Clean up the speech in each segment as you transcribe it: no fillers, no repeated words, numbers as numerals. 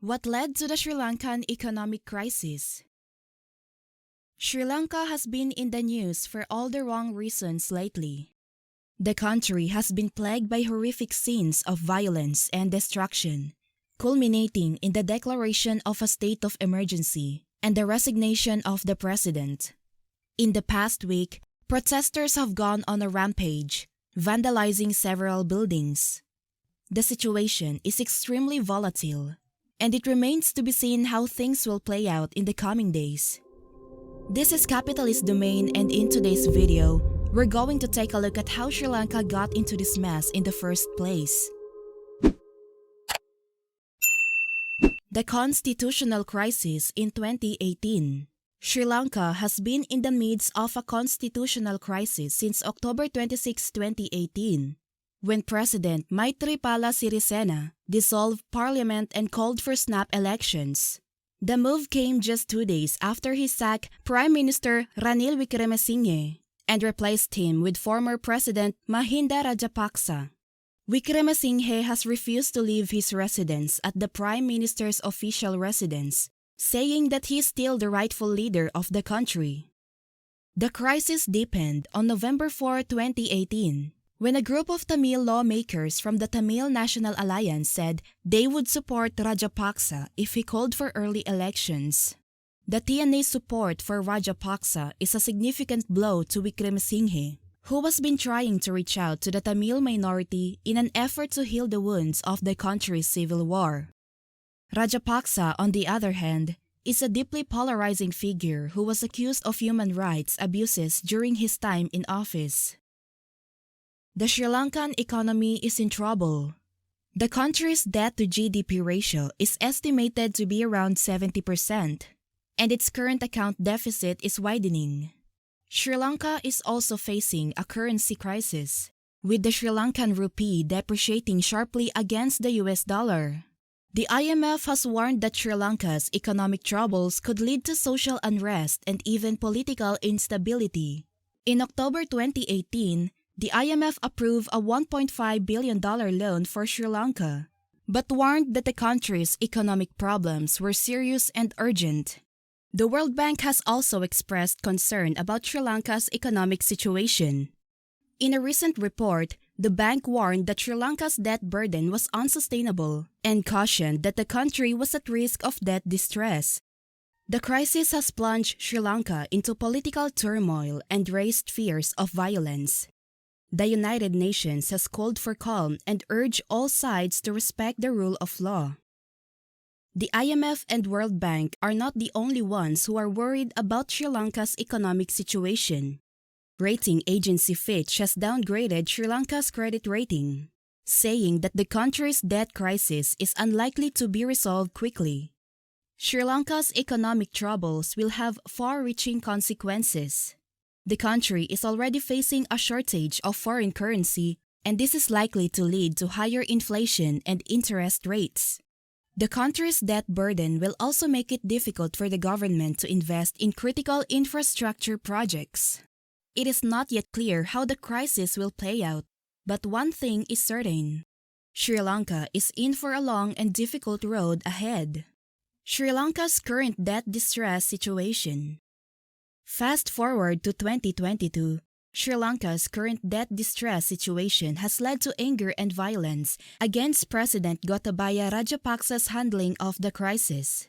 What led to the Sri Lankan economic crisis? Sri Lanka has been in the news for all the wrong reasons lately. The country has been plagued by horrific scenes of violence and destruction, culminating in the declaration of a state of emergency and the resignation of the president. In the past week, protesters have gone on a rampage, vandalizing several buildings. The situation is extremely volatile, and it remains to be seen how things will play out in the coming days. This is Capitalist Domain, and in today's video, we're going to take a look at how Sri Lanka got into this mess in the first place. The constitutional crisis in 2018. Sri Lanka has been in the midst of a constitutional crisis since October 26, 2018, when President Maithripala Sirisena dissolved parliament and called for snap elections. The move came just 2 days after he sacked Prime Minister Ranil Wickremesinghe and replaced him with former President Mahinda Rajapaksa. Wickremesinghe has refused to leave his residence at the Prime Minister's official residence, saying that he is still the rightful leader of the country. The crisis deepened on November 4, 2018, when a group of Tamil lawmakers from the Tamil National Alliance said they would support Rajapaksa if he called for early elections. The TNA's support for Rajapaksa is a significant blow to Wickremesinghe, who has been trying to reach out to the Tamil minority in an effort to heal the wounds of the country's civil war. Rajapaksa, on the other hand, is a deeply polarizing figure who was accused of human rights abuses during his time in office. The Sri Lankan economy is in trouble. The country's debt-to-GDP ratio is estimated to be around 70%, and its current account deficit is widening. Sri Lanka is also facing a currency crisis, with the Sri Lankan rupee depreciating sharply against the US dollar. The IMF has warned that Sri Lanka's economic troubles could lead to social unrest and even political instability. In October 2018, the IMF approved a $1.5 billion loan for Sri Lanka, but warned that the country's economic problems were serious and urgent. The World Bank has also expressed concern about Sri Lanka's economic situation. In a recent report, the bank warned that Sri Lanka's debt burden was unsustainable and cautioned that the country was at risk of debt distress. The crisis has plunged Sri Lanka into political turmoil and raised fears of violence. The United Nations has called for calm and urged all sides to respect the rule of law. The IMF and World Bank are not the only ones who are worried about Sri Lanka's economic situation. Rating agency Fitch has downgraded Sri Lanka's credit rating, saying that the country's debt crisis is unlikely to be resolved quickly. Sri Lanka's economic troubles will have far-reaching consequences. The country is already facing a shortage of foreign currency, and this is likely to lead to higher inflation and interest rates. The country's debt burden will also make it difficult for the government to invest in critical infrastructure projects. It is not yet clear how the crisis will play out, but one thing is certain. Sri Lanka is in for a long and difficult road ahead. Sri Lanka's current debt distress situation. Fast forward to 2022, Sri Lanka's current debt distress situation has led to anger and violence against President Gotabaya Rajapaksa's handling of the crisis.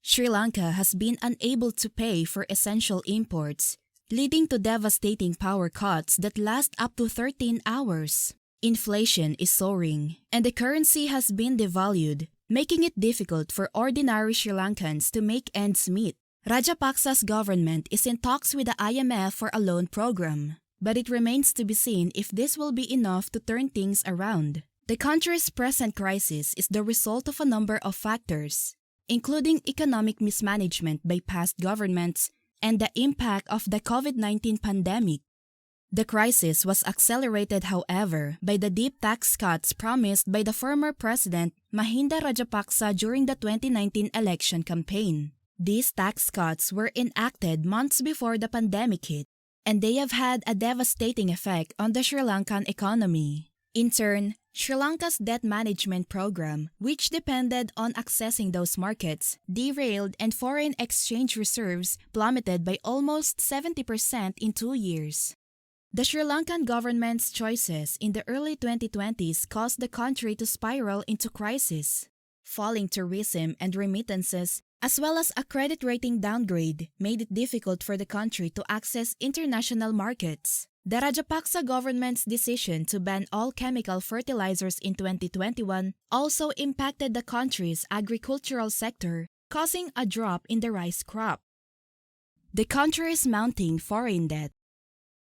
Sri Lanka has been unable to pay for essential imports, leading to devastating power cuts that last up to 13 hours. Inflation is soaring, and the currency has been devalued, making it difficult for ordinary Sri Lankans to make ends meet. Rajapaksa's government is in talks with the IMF for a loan program, but it remains to be seen if this will be enough to turn things around. The country's present crisis is the result of a number of factors, including economic mismanagement by past governments and the impact of the COVID-19 pandemic. The crisis was accelerated, however, by the deep tax cuts promised by the former President Mahinda Rajapaksa during the 2019 election campaign. These tax cuts were enacted months before the pandemic hit, and they have had a devastating effect on the Sri Lankan economy. In turn, Sri Lanka's debt management program, which depended on accessing those markets, derailed and foreign exchange reserves plummeted by almost 70% in 2 years. The Sri Lankan government's choices in the early 2020s caused the country to spiral into crisis. Falling tourism and remittances, as well as a credit rating downgrade, made it difficult for the country to access international markets. The Rajapaksa government's decision to ban all chemical fertilizers in 2021 also impacted the country's agricultural sector, causing a drop in the rice crop. The country's mounting foreign debt.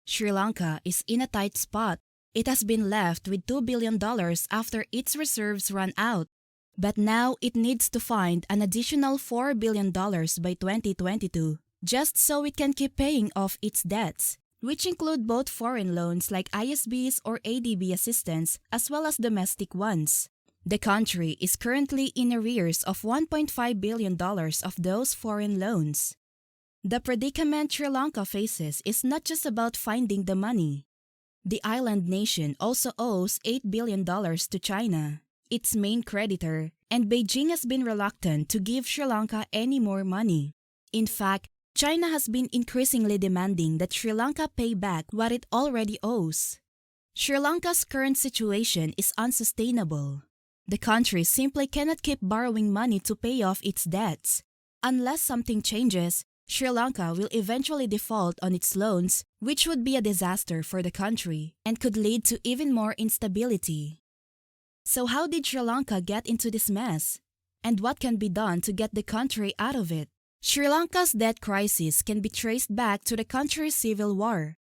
Sri Lanka is in a tight spot. It has been left with $2 billion after its reserves ran out. But now it needs to find an additional $4 billion by 2022, just so it can keep paying off its debts, which include both foreign loans like ISBs or ADB assistance as well as domestic ones. The country is currently in arrears of $1.5 billion of those foreign loans. The predicament Sri Lanka faces is not just about finding the money. The island nation also owes $8 billion to China, its main creditor, and Beijing has been reluctant to give Sri Lanka any more money. In fact, China has been increasingly demanding that Sri Lanka pay back what it already owes. Sri Lanka's current situation is unsustainable. The country simply cannot keep borrowing money to pay off its debts. Unless something changes, Sri Lanka will eventually default on its loans, which would be a disaster for the country and could lead to even more instability. So how did Sri Lanka get into this mess? And what can be done to get the country out of it? Sri Lanka's debt crisis can be traced back to the country's civil war.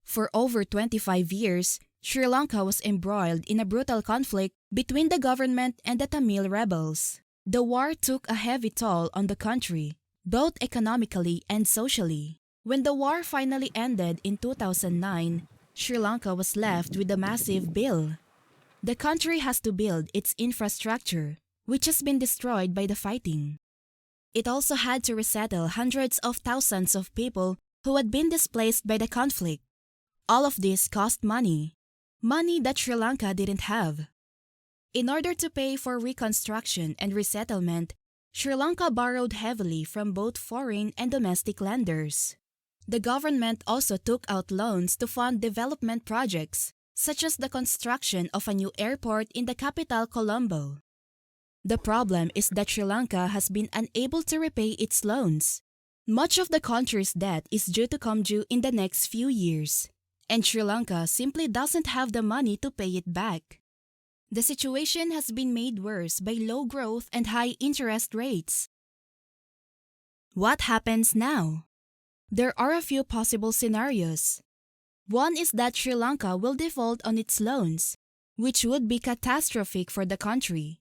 For over 25 years, Sri Lanka was embroiled in a brutal conflict between the government and the Tamil rebels. The war took a heavy toll on the country, both economically and socially. When the war finally ended in 2009, Sri Lanka was left with a massive bill. The country has to build its infrastructure, which has been destroyed by the fighting. It also had to resettle hundreds of thousands of people who had been displaced by the conflict. All of this cost money that Sri Lanka didn't have. In order to pay for reconstruction and resettlement, Sri Lanka borrowed heavily from both foreign and domestic lenders. The government also took out loans to fund development projects, such as the construction of a new airport in the capital Colombo. The problem is that Sri Lanka has been unable to repay its loans. Much of the country's debt is due to come due in the next few years, and Sri Lanka simply doesn't have the money to pay it back. The situation has been made worse by low growth and high interest rates. What happens now? There are a few possible scenarios. One is that Sri Lanka will default on its loans, which would be catastrophic for the country.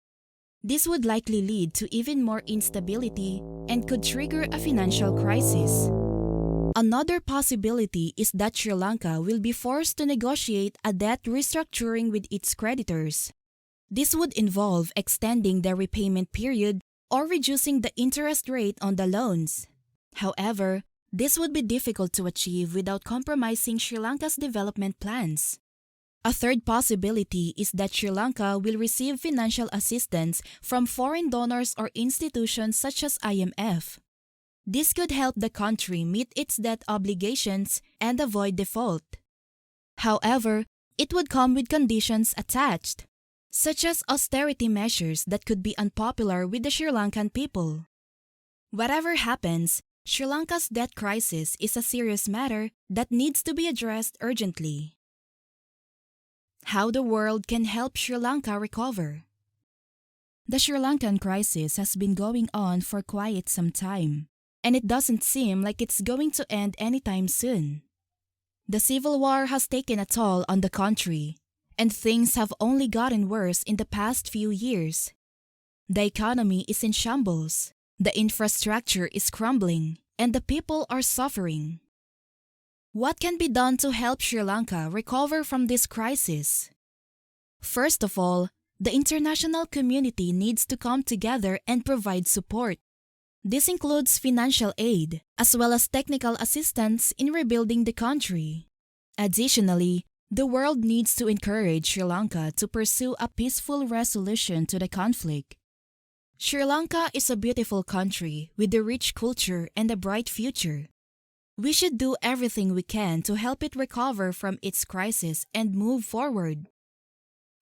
This would likely lead to even more instability and could trigger a financial crisis. Another possibility is that Sri Lanka will be forced to negotiate a debt restructuring with its creditors. This would involve extending the repayment period or reducing the interest rate on the loans. However, this would be difficult to achieve without compromising Sri Lanka's development plans. A third possibility is that Sri Lanka will receive financial assistance from foreign donors or institutions such as IMF. This could help the country meet its debt obligations and avoid default. However, it would come with conditions attached, such as austerity measures that could be unpopular with the Sri Lankan people. Whatever happens, Sri Lanka's debt crisis is a serious matter that needs to be addressed urgently. How the world can help Sri Lanka recover. The Sri Lankan crisis has been going on for quite some time, and it doesn't seem like it's going to end anytime soon. The civil war has taken a toll on the country, and things have only gotten worse in the past few years. The economy is in shambles, the infrastructure is crumbling, and the people are suffering. What can be done to help Sri Lanka recover from this crisis? First of all, the international community needs to come together and provide support. This includes financial aid, as well as technical assistance in rebuilding the country. Additionally, The world needs to encourage Sri Lanka to pursue a peaceful resolution to the conflict. Sri Lanka is a beautiful country with a rich culture and a bright future. We should do everything we can to help it recover from its crisis and move forward.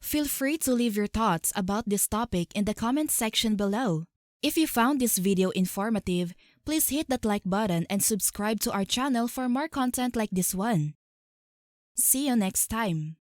Feel free to leave your thoughts about this topic in the comment section below. If you found this video informative, please hit that like button and subscribe to our channel for more content like this one. See you next time.